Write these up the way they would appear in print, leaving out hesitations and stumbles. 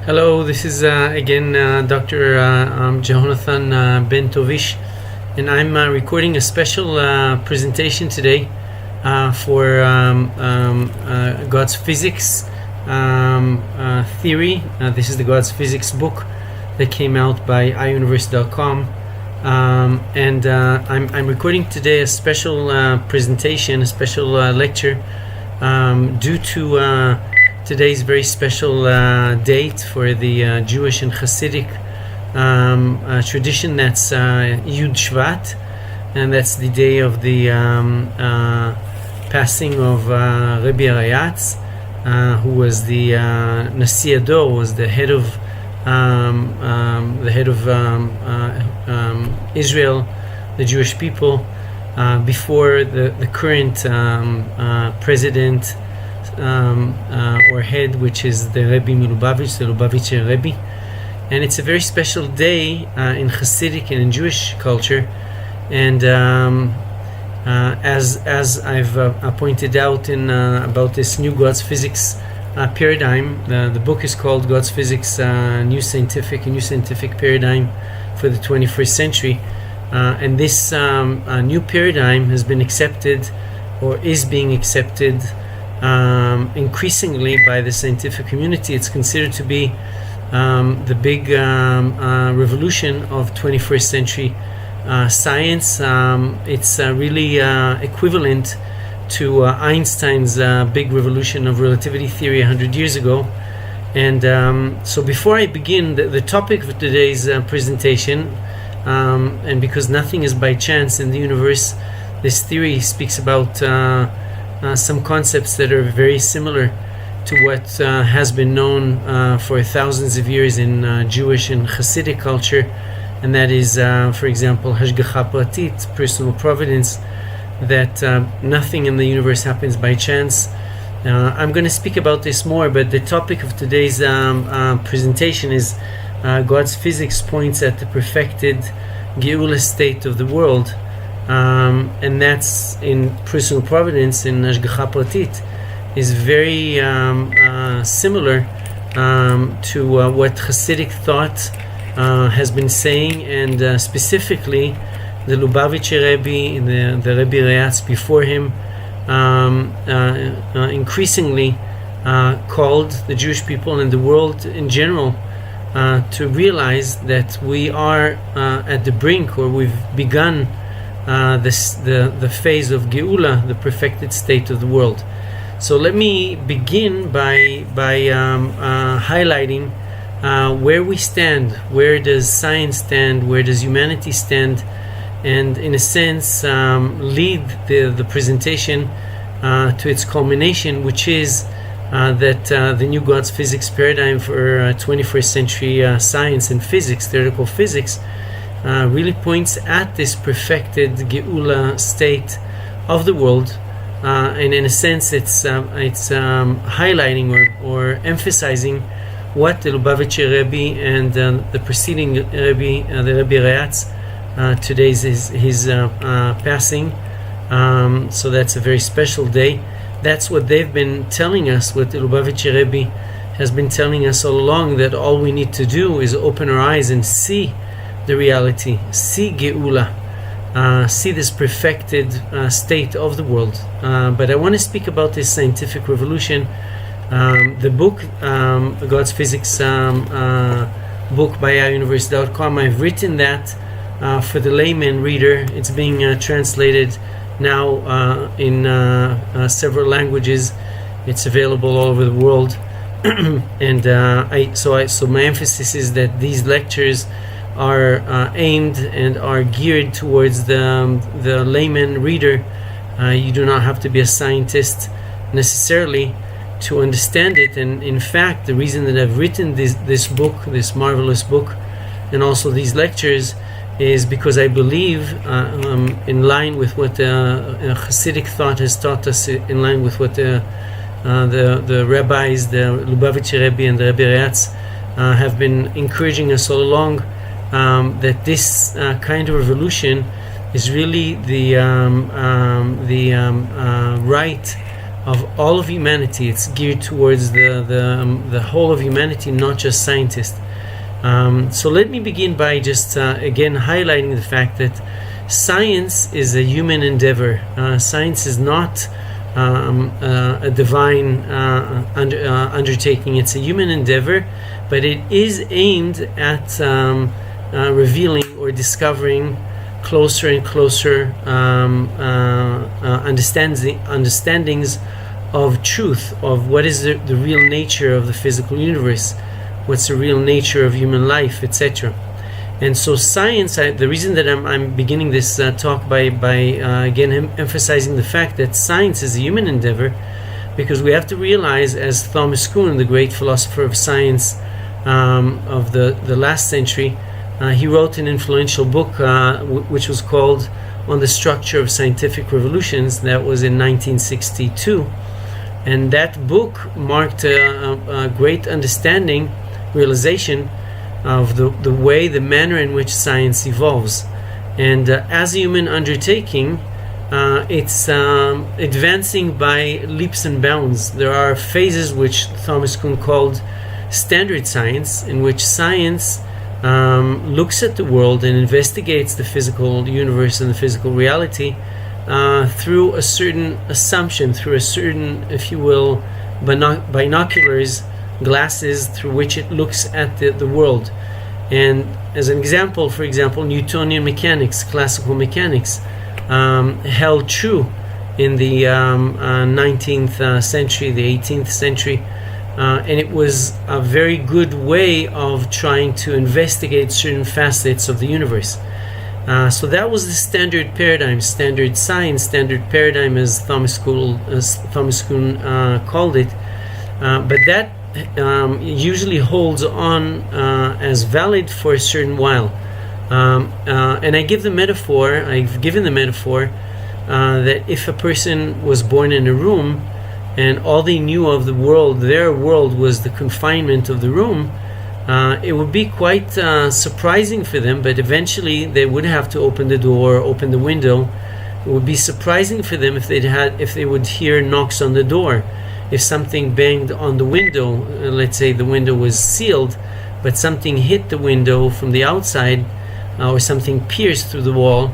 Hello, this is again Dr. Jehonathan Bentwich, and I'm recording a special presentation today for God's physics theory. This is the God's physics book that came out by iUniverse.com, and I'm recording today a special presentation, a special lecture due to today's very special date for the Jewish and Hasidic tradition. That's Yud Shvat, and that's the day of the passing of Rabbi Rayatz, who was the Nasi Ador, was the head of Israel, the Jewish people, before the current president. Or head, which is the Rebbe Milubavitch, the Lubavitcher Rebbe, and it's a very special day in Hasidic and in Jewish culture. And as I've pointed out in about this new God's physics paradigm, the book is called God's Physics, New Scientific Paradigm for the 21st Century, and this new paradigm has been accepted, or is being accepted, increasingly by the scientific community. It's considered to be the big revolution of 21st century science. It's really equivalent to Einstein's big revolution of relativity theory 100 years ago. And so before I begin the topic of today's presentation, and because nothing is by chance in the universe, this theory speaks about some concepts that are very similar to what has been known for thousands of years in Jewish and Hasidic culture, and that is, for example, Hashgacha Pratit, personal providence, that nothing in the universe happens by chance. I'm going to speak about this more, but the topic of today's presentation is God's physics points at the perfected Geula state of the world. And that's in personal providence, in Hashgacha Pratit, is very similar to what Hasidic thought has been saying, and specifically the Lubavitcher Rebbe and the Rebbe Rayatz before him increasingly called the Jewish people and the world in general to realize that we are at the brink, or we've begun the phase of Geula, the perfected state of the world. So let me begin by highlighting where we stand. Where does science stand? Where does humanity stand? And in a sense, lead the presentation to its culmination, which is that the new God's physics paradigm for 21st century science and physics, theoretical physics, really points at this perfected Geula state of the world, and in a sense it's highlighting or emphasizing what the Lubavitcher Rebbe and the preceding Rebbe, the Rebbe Rayatz, today's his passing. So that's a very special day. That's what they've been telling us, what the Lubavitcher Rebbe has been telling us all along, that all we need to do is open our eyes and see the reality, see Geula, see this perfected state of the world. But I want to speak about this scientific revolution. The book, God's Physics book by iUniverse.com, I've written that for the layman reader. It's being translated now in several languages. It's available all over the world. And so my emphasis is that these lectures are aimed and are geared towards the layman reader. You do not have to be a scientist necessarily to understand it. And in fact, the reason that I've written this book, this marvelous book, and also these lectures, is because I believe, in line with what Hasidic thought has taught us, in line with what the rabbis, the Lubavitcher Rebbe and the Rebbe Rayatz, have been encouraging us all along, that this kind of revolution is really the right of all of humanity. It's geared towards the whole of humanity, not just scientists. So let me begin by just again highlighting the fact that science is a human endeavor. Science is not a divine undertaking. It's a human endeavor, but it is aimed at revealing or discovering closer and closer understandings of truth, of what is the real nature of the physical universe, what's the real nature of human life, etc. And so science, the reason that I'm beginning this talk by again emphasizing the fact that science is a human endeavor, because we have to realize, as Thomas Kuhn, the great philosopher of science of the last century, he wrote an influential book which was called On the Structure of Scientific Revolutions. That was in 1962. And that book marked a great understanding, realization of the way, the manner in which science evolves. And as a human undertaking, it's advancing by leaps and bounds. There are phases which Thomas Kuhn called standard science, in which science looks at the world and investigates the physical universe and the physical reality through a certain assumption, through a certain, if you will, binoculars, glasses through which it looks at the world. And as an example, for example, Newtonian mechanics, classical mechanics, held true in the 19th century, the 18th century, and it was a very good way of trying to investigate certain facets of the universe. So that was the standard paradigm, standard science, standard paradigm, as Thomas Kuhn called it. But that usually holds on as valid for a certain while. And I've given the metaphor that if a person was born in a room and all they knew of the world, their world, was the confinement of the room, it would be quite surprising for them, but eventually they would have to open the door, open the window. It would be surprising for them if they would hear knocks on the door. If something banged on the window, let's say the window was sealed, but something hit the window from the outside, or something pierced through the wall,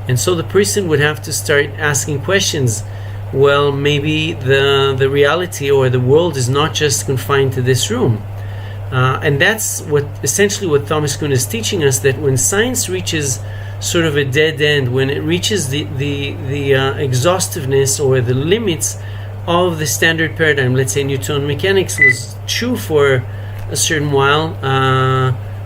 and so the person would have to start asking questions. Well, maybe the reality or the world is not just confined to this room. And that's essentially what Thomas Kuhn is teaching us, that when science reaches sort of a dead end, when it reaches the exhaustiveness or the limits of the standard paradigm, let's say Newtonian mechanics was true for a certain while,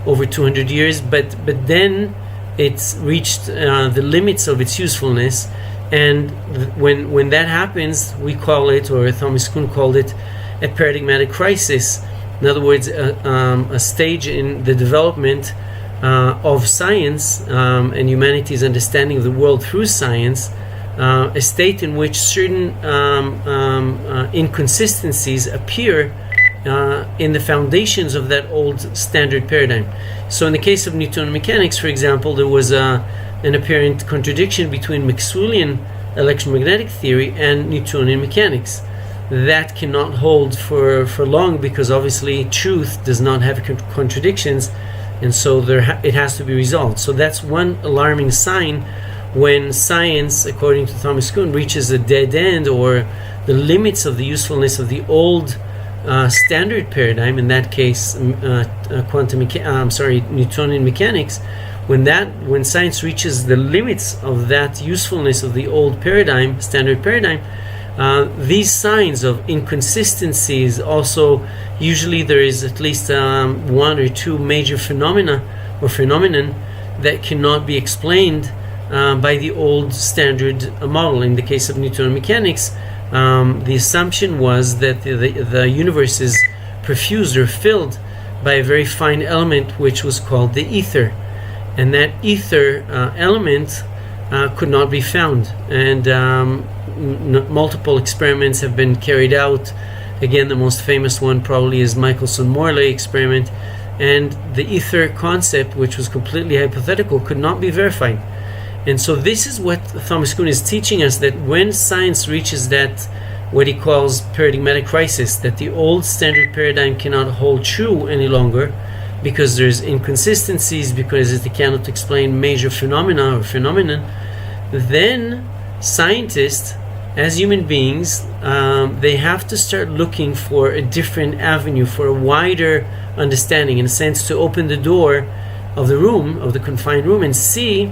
over 200 years, but then it's reached the limits of its usefulness. And when that happens, we call it, or Thomas Kuhn called it, a paradigmatic crisis. In other words, a stage in the development of science and humanity's understanding of the world through science, a state in which certain inconsistencies appear in the foundations of that old standard paradigm. So in the case of Newtonian mechanics, for example, there was an apparent contradiction between Maxwellian electromagnetic theory and Newtonian mechanics. That cannot hold for long, because obviously truth does not have contradictions, and so it has to be resolved. So that's one alarming sign when science, according to Thomas Kuhn, reaches a dead end, or the limits of the usefulness of the old standard paradigm, in that case Newtonian mechanics. When science reaches the limits of that usefulness of the old paradigm, standard paradigm, these signs of inconsistencies, also usually there is at least one or two major phenomenon that cannot be explained by the old standard model. In the case of Newtonian mechanics, the assumption was that the universe is perfused or filled by a very fine element which was called the ether, and that ether element could not be found, and multiple experiments have been carried out. Again, the most famous one probably is Michelson-Morley experiment, and the ether concept, which was completely hypothetical, could not be verified. And so this is what Thomas Kuhn is teaching us, that when science reaches that what he calls paradigmatic crisis, that the old standard paradigm cannot hold true any longer because there's inconsistencies, because it cannot explain major phenomena or phenomenon. Then scientists, as human beings, they have to start looking for a different avenue, for a wider understanding, in a sense, to open the door of the room, of the confined room, and see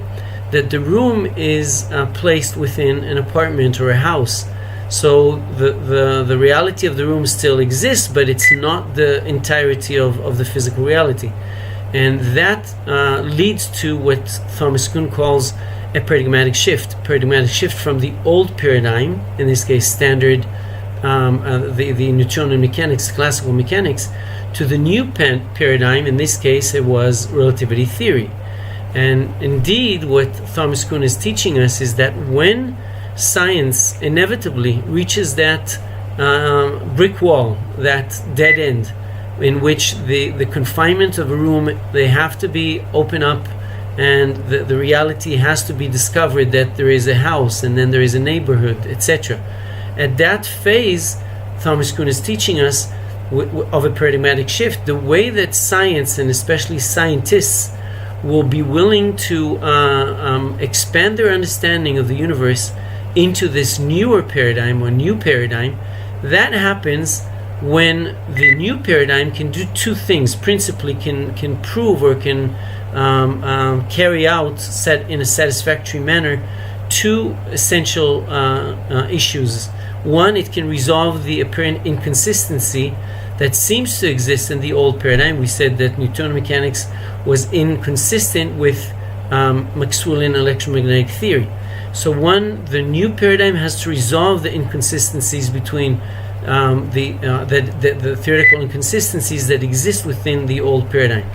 that the room is placed within an apartment or a house. So the reality of the room still exists, but it's not the entirety of the physical reality. And that leads to what Thomas Kuhn calls a paradigmatic shift from the old paradigm, in this case standard, the Newtonian mechanics, classical mechanics, to the new paradigm. In this case it was relativity theory. And indeed what Thomas Kuhn is teaching us is that when science inevitably reaches that brick wall, that dead end, in which the confinement of a room, they have to be open up, and the reality has to be discovered, that there is a house and then there is a neighborhood, etc. At that phase, Thomas Kuhn is teaching us of a paradigmatic shift, the way that science, and especially scientists, will be willing to expand their understanding of the universe into this newer paradigm or new paradigm. That happens when the new paradigm can do two things, principally can prove or can carry out, set in a satisfactory manner, two essential issues. One, it can resolve the apparent inconsistency that seems to exist in the old paradigm. We said that Newtonian mechanics was inconsistent with Maxwellian electromagnetic theory. So one, the new paradigm has to resolve the inconsistencies between the theoretical inconsistencies that exist within the old paradigm.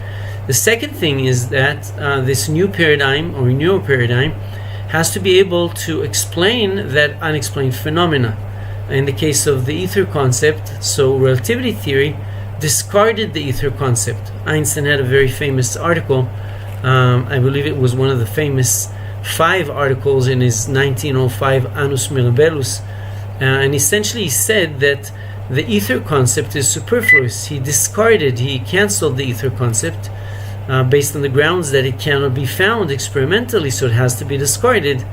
The second thing is that this new paradigm or newer paradigm has to be able to explain that unexplained phenomena. In the case of the ether concept, so relativity theory discarded the ether concept. Einstein had a very famous article, I believe it was one of the famous 5 articles in his 1905 Annus Mirabilis, and essentially he said that the ether concept is superfluous. He cancelled the ether concept based on the grounds that it cannot be found experimentally, so it has to be discarded.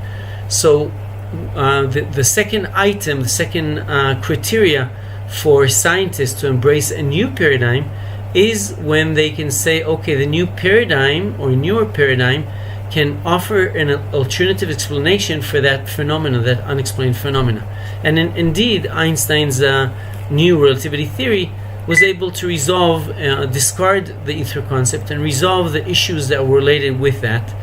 So the second item, the second criteria for scientists to embrace a new paradigm is when they can say, okay, the new paradigm or newer paradigm can offer an alternative explanation for that phenomena, that unexplained phenomena. And indeed, Einstein's new relativity theory was able to discard the ether concept and resolve the issues that were related with that.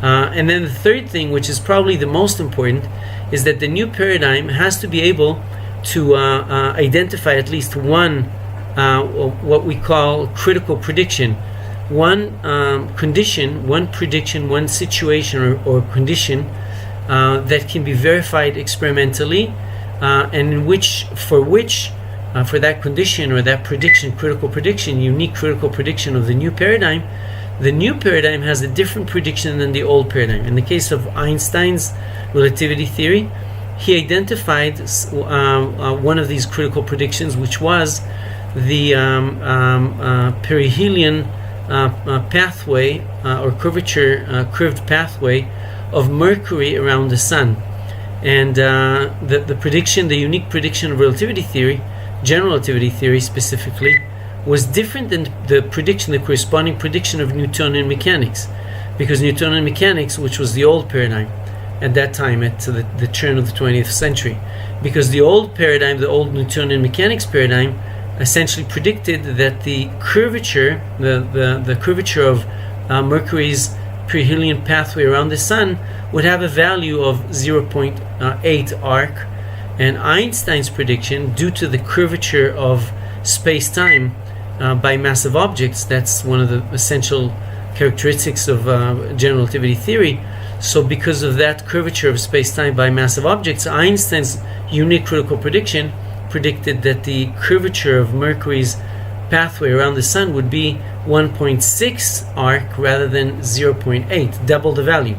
And then the third thing, which is probably the most important, is that the new paradigm has to be able to identify at least one, what we call critical prediction, one condition, one prediction, one situation or condition that can be verified experimentally, and for that condition or that prediction, critical prediction, unique critical prediction of the new paradigm, the new paradigm has a different prediction than the old paradigm. In the case of Einstein's relativity theory, he identified one of these critical predictions, which was the perihelion pathway or curved pathway of Mercury around the Sun. And the prediction, the unique prediction of relativity theory, general relativity theory specifically, was different than the corresponding prediction of Newtonian mechanics, because Newtonian mechanics, which was the old paradigm at that time, at the turn of the 20th century, because the old paradigm, the old Newtonian mechanics paradigm, essentially predicted that the curvature, the curvature of Mercury's perihelion pathway around the Sun would have a value of 0.8 arc, and Einstein's prediction, due to the curvature of space-time by massive objects, that's one of the essential characteristics of general relativity theory. So because of that curvature of space-time by massive objects, Einstein's unique critical prediction predicted that the curvature of Mercury's pathway around the Sun would be 1.6 arc rather than 0.8, double the value.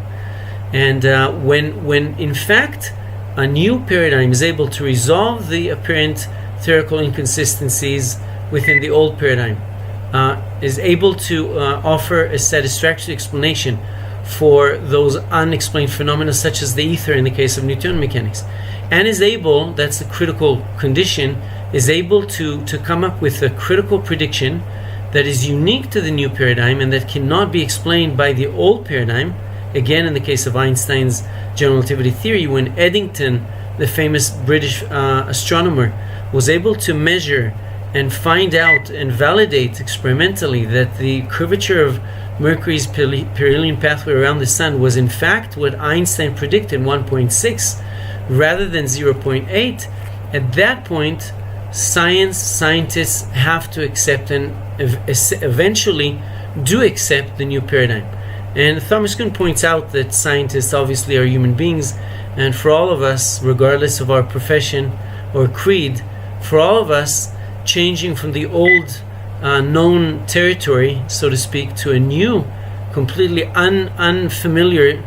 And when in fact a new paradigm is able to resolve the apparent theoretical inconsistencies within the old paradigm, is able to offer a satisfactory explanation for those unexplained phenomena such as the ether in the case of Newtonian mechanics, and is able, that's the critical condition, is able to come up with a critical prediction that is unique to the new paradigm and that cannot be explained by the old paradigm. Again, in the case of Einstein's general relativity theory, when Eddington, the famous British astronomer, was able to measure and find out and validate experimentally that the curvature of Mercury's perihelion pathway around the sun was in fact what Einstein predicted, 1.6 rather than 0.8, at that point scientists have to accept and eventually do accept the new paradigm. And Thomas Kuhn points out that scientists obviously are human beings, and for all of us, regardless of our profession or creed, for all of us, changing from the old known territory, so to speak, to a new, completely unfamiliar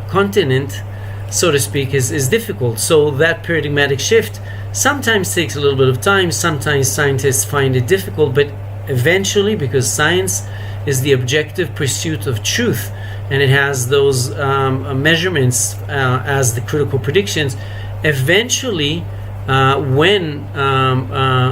continent, so to speak, is difficult. So that paradigmatic shift sometimes takes a little bit of time. Sometimes scientists find it difficult, but eventually, because science is the objective pursuit of truth, and it has those measurements as the critical predictions, eventually when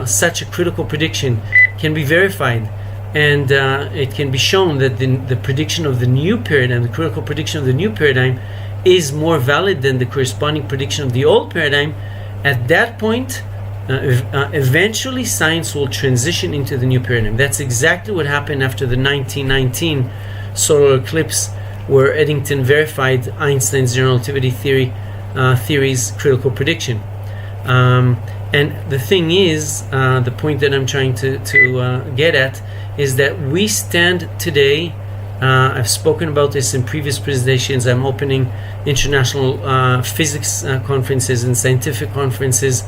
such a critical prediction can be verified and it can be shown that the prediction of the new paradigm, the critical prediction of the new paradigm, is more valid than the corresponding prediction of the old paradigm, at that point eventually science will transition into the new paradigm. That's exactly what happened after the 1919 solar eclipse, where Eddington verified Einstein's general relativity theory's critical prediction. And the thing is, the point that I'm trying to get at is that we stand today, I've spoken about this in previous presentations, I'm opening international physics conferences and scientific conferences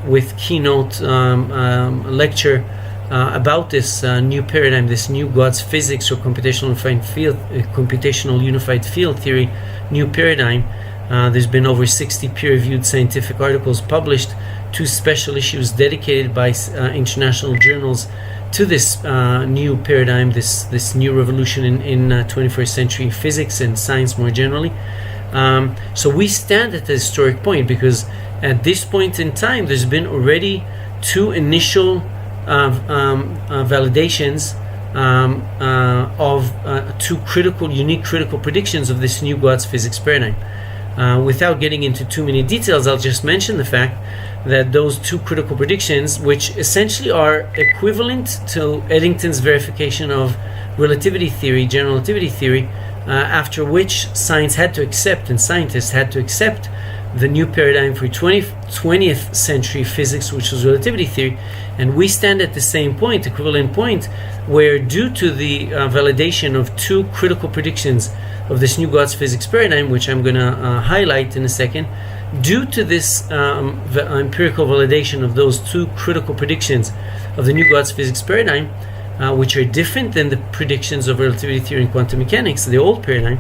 with keynote lecture about this new paradigm, this new God's physics or computational unified field theory, new paradigm. There's been over 60 peer-reviewed scientific articles published, 2 special issues dedicated by international journals to this new paradigm, this new revolution in 21st century physics and science more generally. So we stand at a historic point, because at this point in time there's been already 2 initial validations of 2 unique critical predictions of this new God's physics paradigm. Without getting into too many details, I'll just mention the fact that those 2 critical predictions, which essentially are equivalent to Eddington's verification of relativity theory, general relativity theory, after which science had to accept, and scientists had to accept, the new paradigm for 20th century physics, which was relativity theory. And we stand at the same point, equivalent point, where due to the validation of 2 critical predictions of this new God's physics paradigm, which I'm going to highlight in a second, due to this empirical validation of those 2 critical predictions of the new God's physics paradigm, which are different than the predictions of relativity theory and quantum mechanics, the old paradigm,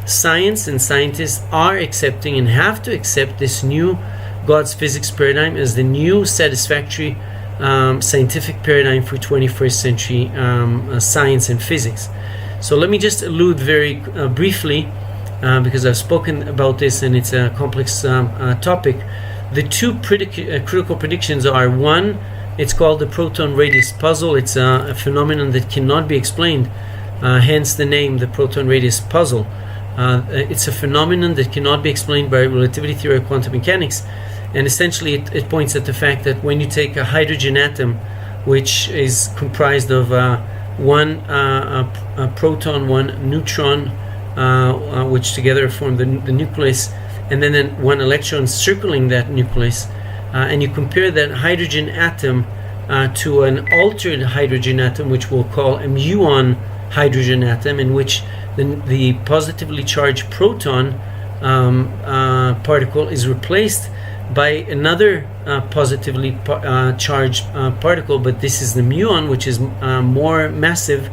science and scientists are accepting and have to accept this new God's physics paradigm as the new satisfactory scientific paradigm for 21st century science and physics. So let me just allude very briefly, because I've spoken about this and it's a complex topic. The 2 critical predictions are: 1, it's called the proton radius puzzle. It's a phenomenon that cannot be explained, hence the name, the proton radius puzzle. It's a phenomenon that cannot be explained by relativity theory or quantum mechanics, and essentially it points at the fact that when you take a hydrogen atom, which is comprised of 1 proton, 1 neutron, which together form the nucleus, and then 1 electron circling that nucleus, and you compare that hydrogen atom to an altered hydrogen atom, which we'll call a muon hydrogen atom, in which the positively charged proton particle is replaced by another positively charged particle, but this is the muon, which is more massive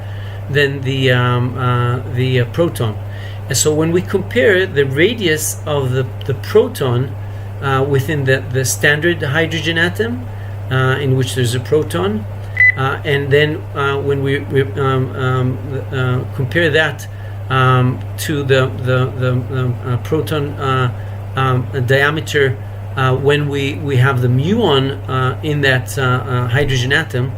than the proton. So when we compare the radius of the proton within the standard hydrogen atom, in which there's a proton, and then when we compare that to the proton diameter when we have the muon in that hydrogen atom,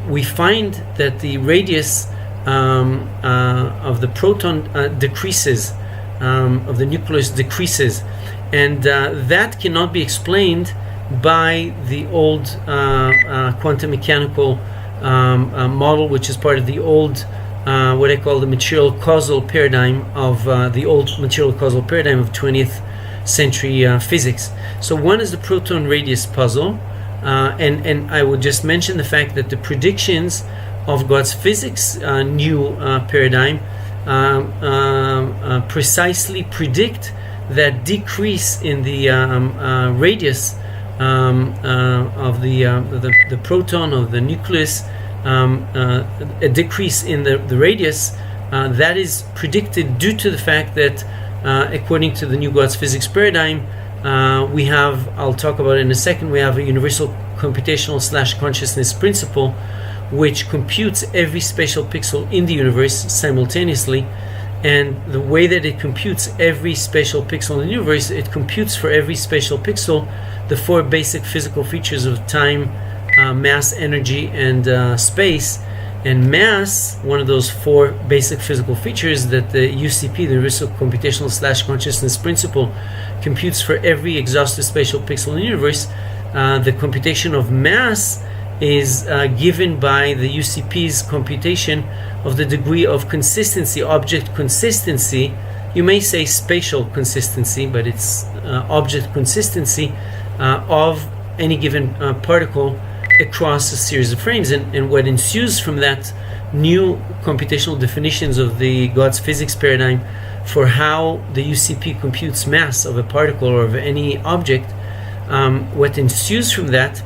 we find that the radius of the proton decreases, of the nucleus decreases, and that cannot be explained by the old quantum mechanical model, which is part of the old what I call the material causal paradigm of the old material causal paradigm of 20th century physics. So one is the proton radius puzzle, and I would just mention the fact that the predictions of God's physics new paradigm precisely predict that decrease in the radius of the proton of the nucleus, a decrease in the radius that is predicted due to the fact that according to the new God's physics paradigm, we have, I'll talk about it in a second, we have a universal computational / consciousness principle which computes every spatial pixel in the universe simultaneously. And the way that it computes every spatial pixel in the universe, it computes for every spatial pixel the 4 basic physical features of time, mass, energy, and space. And mass, one of those 4 basic physical features that the UCP, the Universal Computational / Consciousness Principle, computes for every exhaustive spatial pixel in the universe. The computation of mass is given by the UCP's computation of the degree of consistency, object consistency. You may say spatial consistency, but it's object consistency of any given particle across a series of frames. And what ensues from that new computational definitions of the God's physics paradigm for how the UCP computes mass of a particle or of any object, what ensues from that,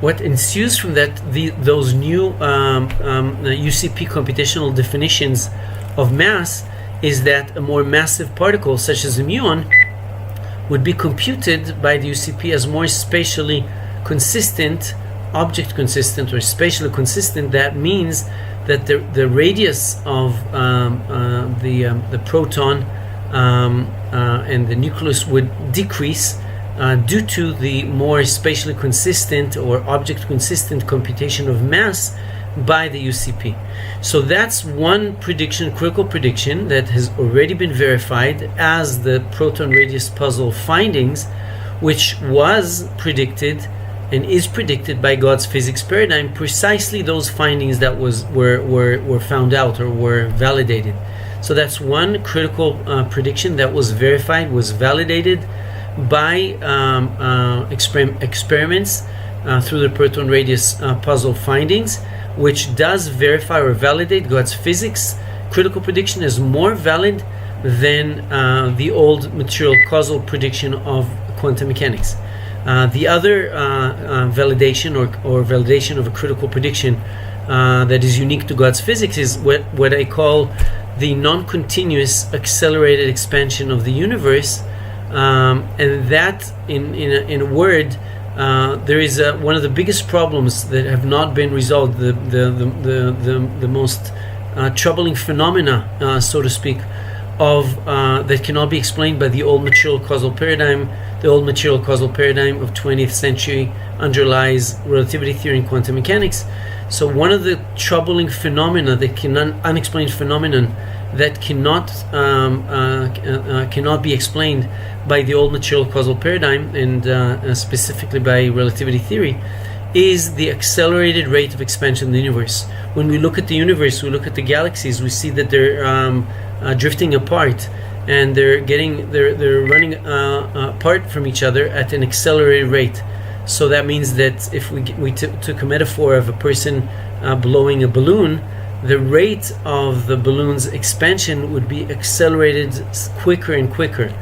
what ensues from that, those new UCP computational definitions of mass, is that a more massive particle, such as a muon, would be computed by the UCP as more spatially consistent, object consistent, or spatially consistent. That means that the radius of the proton and the nucleus would decrease due to the more spatially consistent or object consistent computation of mass by the UCP. So that's one prediction, critical prediction, that has already been verified as the proton radius puzzle findings, which was predicted and is predicted by God's physics paradigm, precisely those findings that were found out or were validated. So that's one critical prediction that was verified, was validated by experiments through the proton radius puzzle findings, which does verify or validate God's physics critical prediction is more valid than the old material causal prediction of quantum mechanics. The other validation or validation of a critical prediction that is unique to God's physics is what I call the non-continuous accelerated expansion of the universe, and that in a word, there is one of the biggest problems that have not been resolved, the most troubling phenomena, so to speak, of that cannot be explained by the old material causal paradigm. The old material causal paradigm of 20th century underlies relativity theory and quantum mechanics. So one of the troubling phenomena, unexplained phenomenon that cannot be explained by the old material causal paradigm, and specifically by relativity theory, is the accelerated rate of expansion of the universe. When we look at the universe, we look at the galaxies, we see that they're drifting apart, and they're running apart from each other at an accelerated rate. So that means that if we took a metaphor of a person blowing a balloon, the rate of the balloon's expansion would be accelerated quicker and quicker.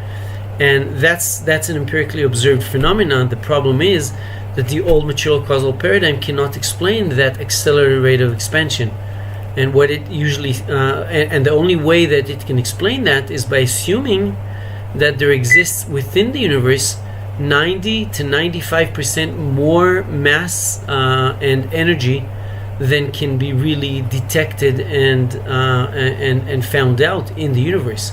And that's an empirically observed phenomenon. The problem is that the old material causal paradigm cannot explain that accelerated rate of expansion. And what it usually, and the only way that it can explain that is by assuming that there exists within the universe 90 to 95% more mass and energy than can be really detected and found out in the universe.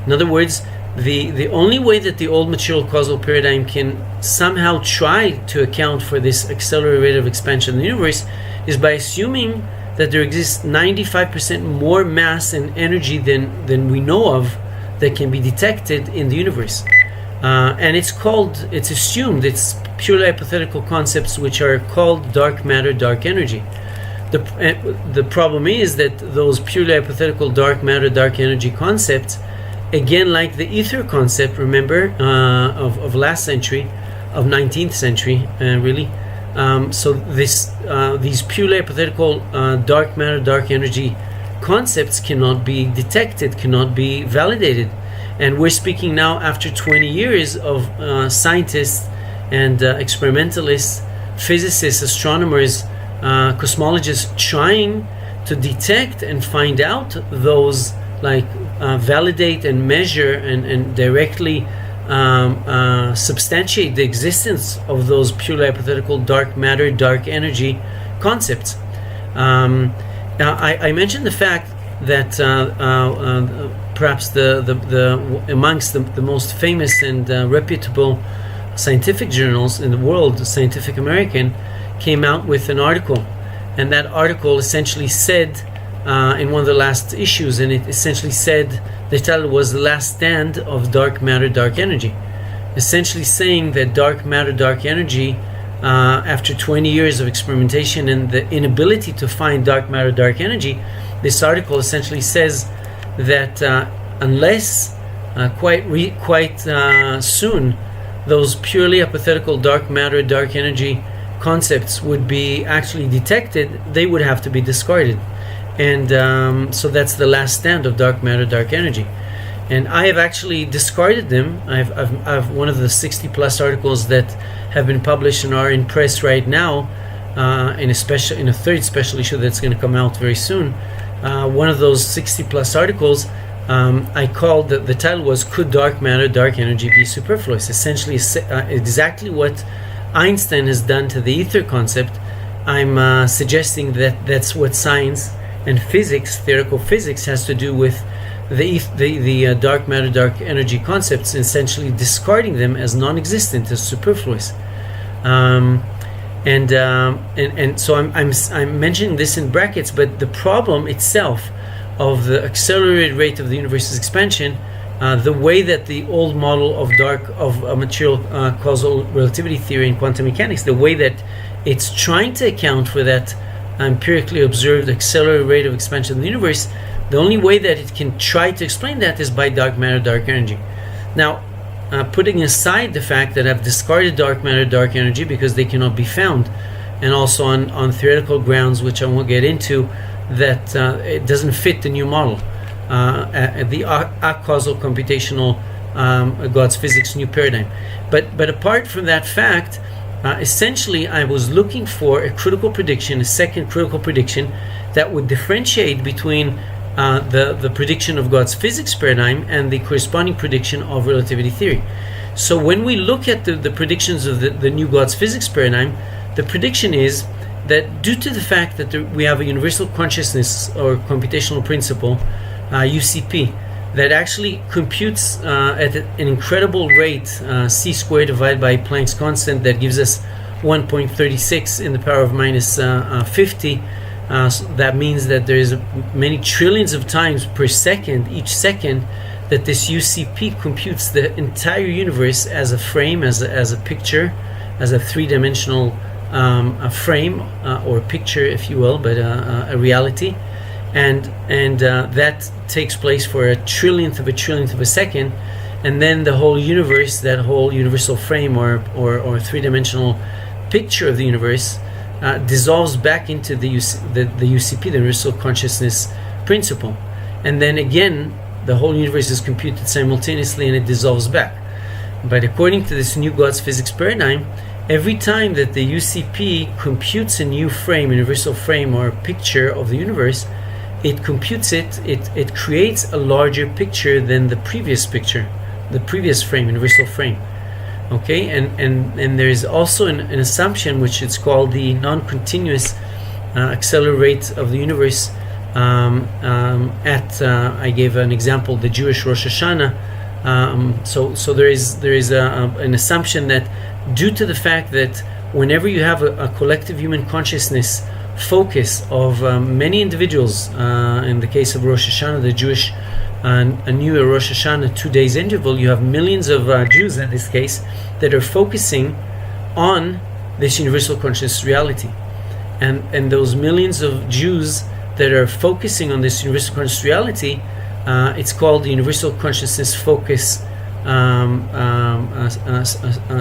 In other words, the only way that the old material causal paradigm can somehow try to account for this accelerated rate of expansion in the universe is by assuming that there exists 95% more mass and energy than we know of that can be detected in the universe. And it's assumed, it's purely hypothetical concepts which are called dark matter, dark energy. The problem is that those purely hypothetical dark matter, dark energy concepts, again, like the ether concept, remember, of last century, of 19th century, really. So these purely hypothetical dark matter, dark energy concepts cannot be detected, cannot be validated. And we're speaking now after 20 years of scientists and experimentalists, physicists, astronomers, cosmologists trying to detect and find out those, validate and measure and directly substantiate the existence of those purely hypothetical dark matter, dark energy concepts. I mentioned the fact that perhaps the amongst the most famous and reputable scientific journals in the world, Scientific American, came out with an article, and that article essentially said in one of the last issues, and it essentially said, the title was "The Last Stand of Dark Matter, Dark Energy," essentially saying that dark matter, dark energy, after 20 years of experimentation and the inability to find dark matter, dark energy, this article essentially says that unless quite soon those purely hypothetical dark matter, dark energy concepts would be actually detected, they would have to be discarded. And so that's the last stand of dark matter, dark energy. And I have actually discarded them. I've one of the 60 plus articles that have been published and are in press right now, in a third special issue that's going to come out very soon. One of those 60 plus articles, I called, the title was "Could Dark Matter, Dark Energy Be Superfluous?" Essentially exactly what Einstein has done to the ether concept. I'm suggesting that that's what science and physics, theoretical physics, has to do with the dark matter, dark energy concepts, essentially discarding them as non-existent, as superfluous. And so I'm mentioning this in brackets, but the problem itself of the accelerated rate of the universe's expansion, the way that the old model of material causal relativity theory and quantum mechanics, the way that it's trying to account for that empirically observed accelerated rate of expansion of the universe, the only way that it can try to explain that is by dark matter, dark energy. Now, putting aside the fact that I've discarded dark matter, dark energy because they cannot be found, and also on theoretical grounds, which I won't get into, that it doesn't fit the new model, the causal computational God's physics new paradigm. But apart from that fact, essentially I was looking for a critical prediction, a second critical prediction that would differentiate between the prediction of God's physics paradigm and the corresponding prediction of relativity theory. So when we look at the predictions of the new God's physics paradigm, the prediction is that due to the fact that we have a universal consciousness or computational principle, UCP, that actually computes at an incredible rate, c squared divided by Planck's constant, that gives us 1.36 in the power of minus 50. So that means that there is many trillions of times per second, each second, that this UCP computes the entire universe as a frame, as a picture, as a three-dimensional a frame or picture, if you will, but a reality. And that takes place for a trillionth of a second, and then the whole universe, that whole universal frame or three-dimensional picture of the universe, dissolves back into the UCP, the universal consciousness principle, and then again the whole universe is computed simultaneously and it dissolves back. But according to this new God's physics paradigm, every time that the UCP computes a new frame, universal frame or picture of the universe, it computes it creates a larger picture than the previous picture, the previous frame, universal frame. Okay, and there is also an assumption which is called the non-continuous accelerated rate of the universe. I gave an example, the Jewish Rosh Hashanah. So there is an assumption that due to the fact that whenever you have a collective human consciousness focus of many individuals, in the case of Rosh Hashanah, the Jewish a new Rosh Hashanah 2 days interval, you have millions of Jews in this case that are focusing on this universal conscious reality, and those millions of Jews that are focusing on this universal conscious reality, it's called the universal consciousness focus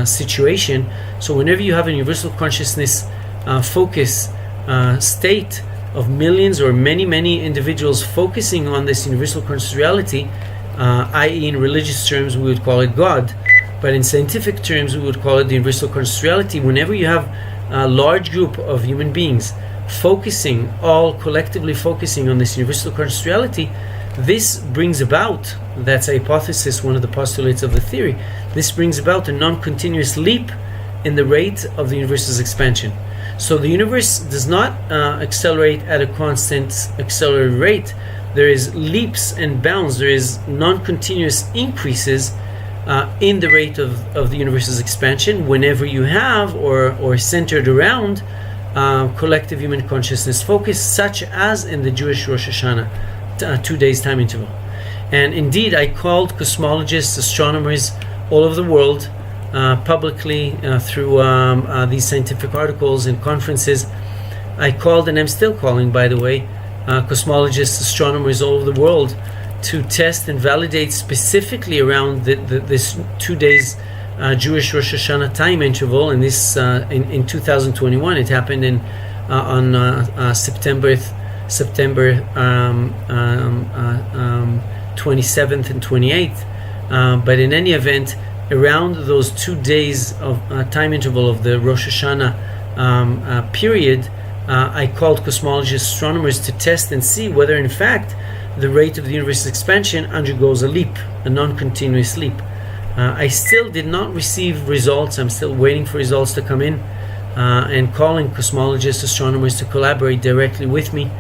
situation. So whenever you have a universal consciousness focus state of millions or many individuals focusing on this universal conscious reality, i.e. in religious terms we would call it God, but in scientific terms we would call it the universal conscious reality. Whenever you have a large group of human beings focusing, all collectively focusing on this universal conscious reality, this brings about, that's a hypothesis, one of the postulates of the theory, this brings about a non-continuous leap in the rate of the universe's expansion. So the universe does not accelerate at a constant accelerated rate. There is leaps and bounds, there is non-continuous increases in the rate of the universe's expansion whenever you have or centered around collective human consciousness focus, such as in the Jewish Rosh Hashanah 2 days time interval. And indeed, I called cosmologists, astronomers all over the world publicly through these scientific articles and conferences. I called, and I'm still calling, by the way, cosmologists, astronomers all over the world to test and validate specifically around this 2 days Jewish Rosh Hashanah time interval. And this in 2021, it happened on September 27th and 28th. But in any event, around those 2 days of time interval of the Rosh Hashanah period, I called cosmologists, astronomers to test and see whether in fact the rate of the universe's expansion undergoes a leap, a non-continuous leap. I still did not receive results. I'm still waiting for results to come in, and calling cosmologists, astronomers to collaborate directly with me.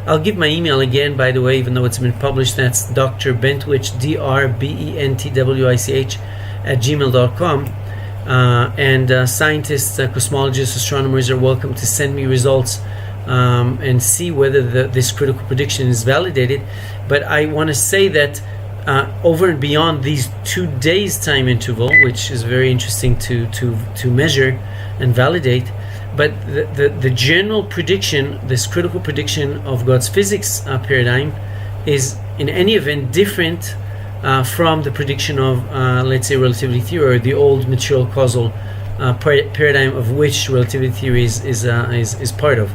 I'll give my email again, by the way, even though it's been published. That's Dr. Bentwich, DrBentwich @gmail.com. And scientists, cosmologists, astronomers are welcome to send me results and see whether this critical prediction is validated. But I want to say that over and beyond these 2 days time interval, which is very interesting to measure and validate, but the general prediction, this critical prediction of God's physics paradigm, is in any event different from the prediction of, let's say, relativity theory, or the old material causal paradigm of which relativity theory is part of.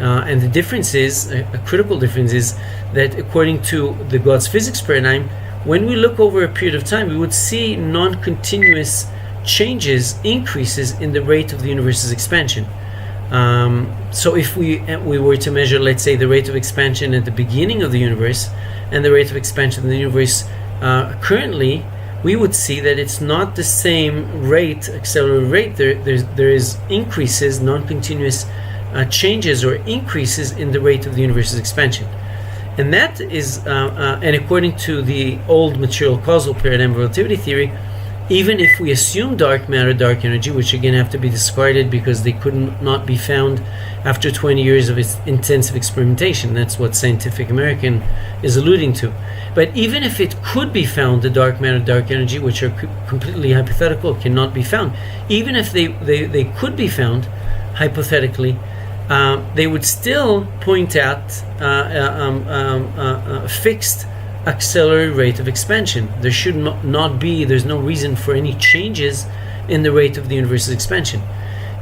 And the difference is, a critical difference is, that according to the God's physics paradigm, when we look over a period of time, we would see non-continuous changes, increases in the rate of the universe's expansion. So if we were to measure, let's say, the rate of expansion at the beginning of the universe and the rate of expansion of the universe currently, we would see that it's not the same rate, accelerated rate. There is increases, non-continuous changes or increases in the rate of the universe's expansion. And that is, and according to the old material causal paradigm of relativity theory, even if we assume dark matter, dark energy, which again have to be discarded because they could not be found after 20 years of intensive experimentation. That's what Scientific American is alluding to. But even if it could be found, the dark matter, dark energy, which are completely hypothetical, cannot be found, even if they could be found hypothetically, they would still point out a fixed accelerated rate of expansion. There should not be, there's no reason for any changes in the rate of the universe's expansion.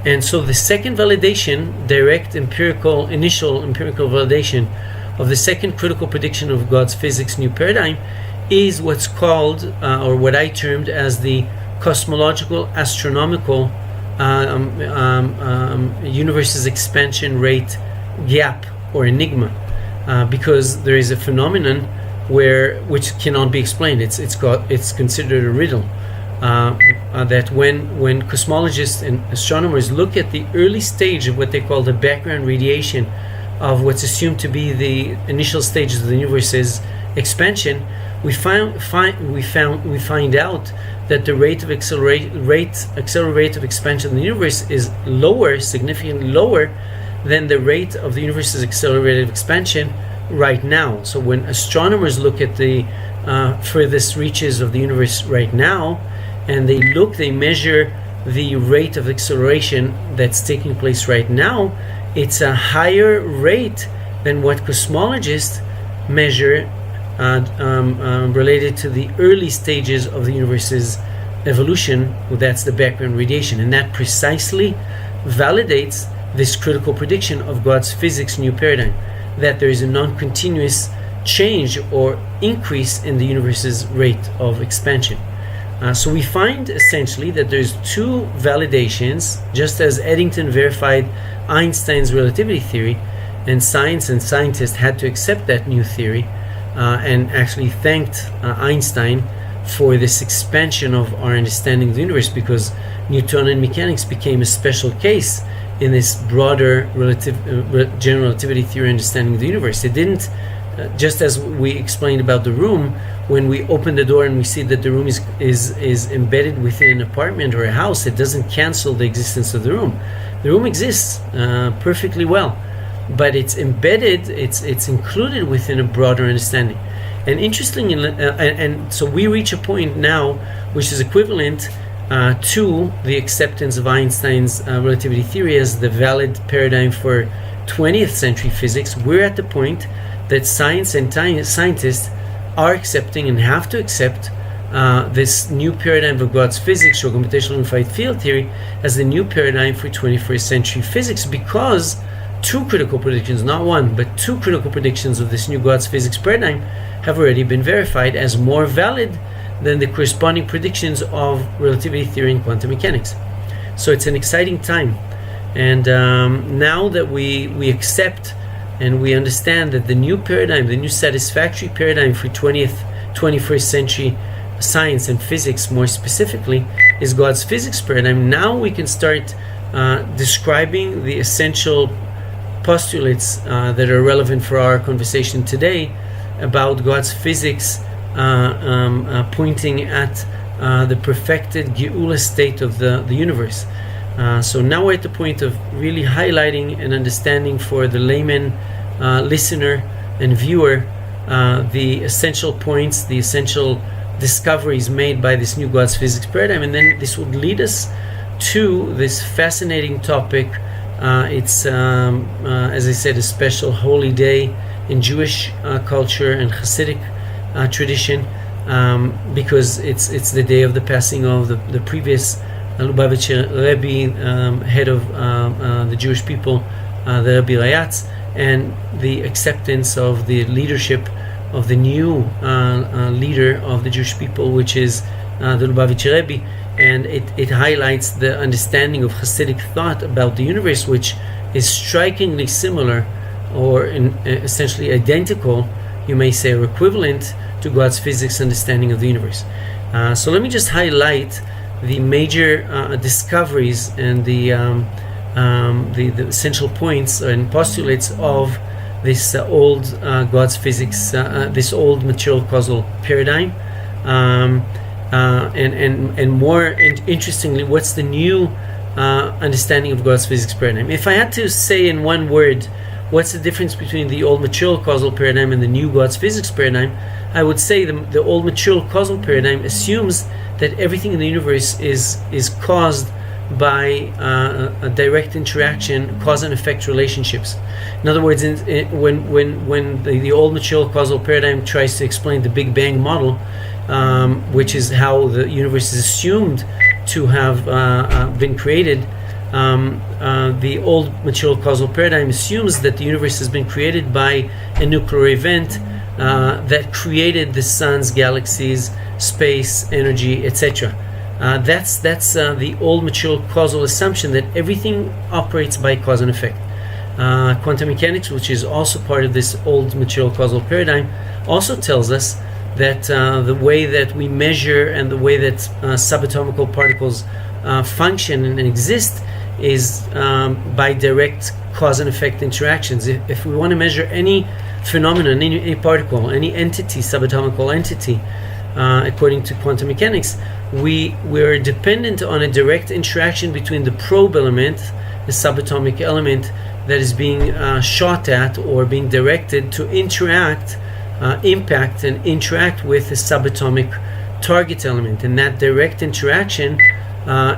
And so the second validation, direct initial empirical validation of the second critical prediction of God's physics new paradigm, is what's called, or what I termed as, the cosmological astronomical universe's expansion rate gap or enigma, because there is a phenomenon which cannot be explained. It's considered a riddle. That when cosmologists and astronomers look at the early stage of what they call the background radiation of what's assumed to be the initial stages of the universe's expansion, we find out that the rate of accelerated expansion of the universe is lower, significantly lower than the rate of the universe's accelerated expansion right now. So when astronomers look at the furthest reaches of the universe right now, and they measure the rate of acceleration that's taking place right now, it's a higher rate than what cosmologists measure related to the early stages of the universe's evolution. That's the background radiation, and that precisely validates this critical prediction of God's physics new paradigm, that there is a non-continuous change or increase in the universe's rate of expansion. So we find essentially that there's two validations, just as Eddington verified Einstein's relativity theory, and science and scientists had to accept that new theory, and actually thanked Einstein for this expansion of our understanding of the universe, because Newtonian mechanics became a special case in this broader general relativity theory understanding of the universe. It didn't, just as we explained about the room, when we open the door and we see that the room is embedded within an apartment or a house, it doesn't cancel the existence of the room. The room exists perfectly well, but it's embedded, it's included within a broader understanding. And interestingly, and so we reach a point now which is equivalent to the acceptance of Einstein's relativity theory as the valid paradigm for 20th century physics. We're at the point that science and scientists are accepting and have to accept this new paradigm of God's physics, or computational unified field theory, as the new paradigm for 21st century physics, because two critical predictions, not one, but two critical predictions of this new God's physics paradigm have already been verified as more valid than the corresponding predictions of relativity theory and quantum mechanics. So it's an exciting time. And now that we accept and we understand that the new paradigm, the new satisfactory paradigm for 21st century science and physics more specifically, is God's physics paradigm, now we can start describing the essential postulates that are relevant for our conversation today about God's physics, pointing at the perfected Geula state of the universe. So now we're at the point of really highlighting and understanding for the layman listener and viewer the essential points, the essential discoveries made by this new God's physics paradigm, and then this would lead us to this fascinating topic. It's as I said, a special holy day in Jewish culture and Hasidic tradition, because it's the day of the passing of the previous Lubavitcher Rebbe, head of the Jewish people, the Rebbe Rayatz, and the acceptance of the leadership of the new leader of the Jewish people, which is the Lubavitcher Rebbe. And it highlights the understanding of Hasidic thought about the universe, which is strikingly similar, or essentially identical, you may say, or equivalent to God's physics understanding of the universe. So let me just highlight the major discoveries and the essential points and postulates of this old God's physics, this old material causal paradigm, and more interestingly, what's the new understanding of God's physics paradigm. If I had to say in one word, what's the difference between the old material causal paradigm and the new God's physics paradigm, I would say the old material causal paradigm assumes that everything in the universe is caused by a direct interaction, cause and effect relationships. In other words, when the old material causal paradigm tries to explain the Big Bang model, which is how the universe is assumed to have been created, the old material causal paradigm assumes that the universe has been created by a nuclear event that created the suns, galaxies, space, energy, etc. That's the old material causal assumption that everything operates by cause and effect. Quantum mechanics, which is also part of this old material causal paradigm, also tells us that the way that we measure and the way that subatomic particles function and exist is by direct cause and effect interactions. If we want to measure any phenomenon, any particle, any entity, subatomic entity, according to quantum mechanics, we're dependent on a direct interaction between the probe element, the subatomic element that is being shot at or being directed to impact and interact with the subatomic target element. And that direct interaction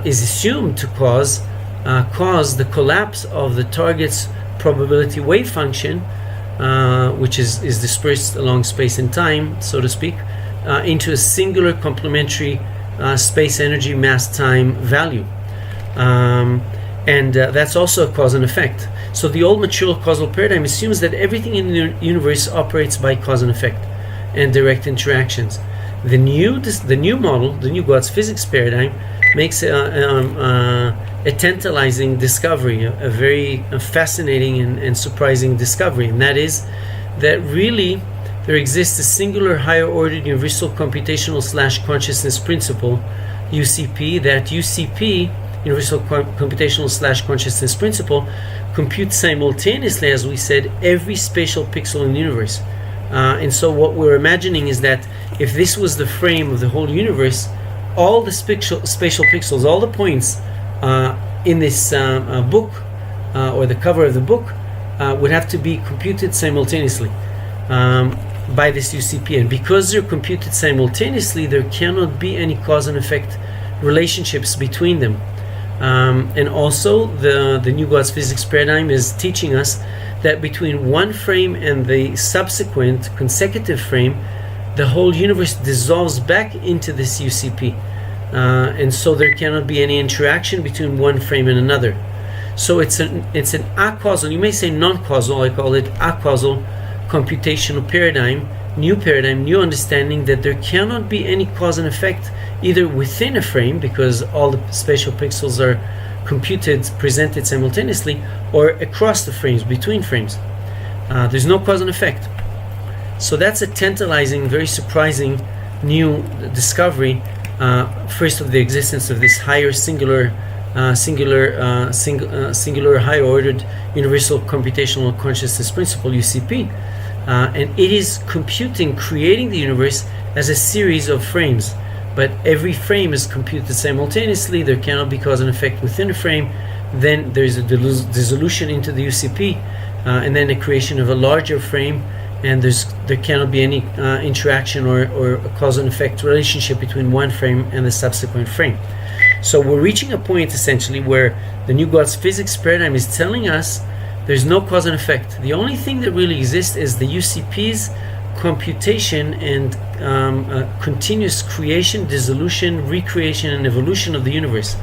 is assumed to cause the collapse of the target's probability wave function, which is dispersed along space and time, so to speak, into a singular complementary space energy mass time value. And that's also a cause and effect. So the old material causal paradigm assumes that everything in the universe operates by cause and effect and direct interactions. The new model, the new God's physics paradigm, makes a tantalizing discovery, a very fascinating and surprising discovery, and that is that really there exists a singular higher ordered universal computational / consciousness principle, UCP. That UCP, universal computational / consciousness principle, computes simultaneously, as we said, every spatial pixel in the universe. And so what we're imagining is that if this was the frame of the whole universe, all the spatial pixels, all the points in this book or the cover of the book would have to be computed simultaneously by this UCP. And because they're computed simultaneously, there cannot be any cause and effect relationships between them. And also the new God's physics paradigm is teaching us that between one frame and the subsequent consecutive frame, the whole universe dissolves back into this UCP. And so there cannot be any interaction between one frame and another. So it's an acausal, you may say non-causal, I call it acausal computational paradigm, new understanding that there cannot be any cause and effect either within a frame, because all the spatial pixels are presented simultaneously, or across the frames, between frames. There's no cause and effect. So that's a tantalizing, very surprising new discovery, first of the existence of this higher singular higher ordered universal computational consciousness principle, UCP. And it is creating the universe as a series of frames. But every frame is computed simultaneously. There cannot be cause and effect within a frame. Then there's a dissolution into the UCP, and then a creation of a larger frame, and there cannot be any interaction or a cause and effect relationship between one frame and the subsequent frame. So we're reaching a point essentially where the new God's physics paradigm is telling us there's no cause and effect. The only thing that really exists is the UCP's computation and continuous creation, dissolution, recreation, and evolution of the universe.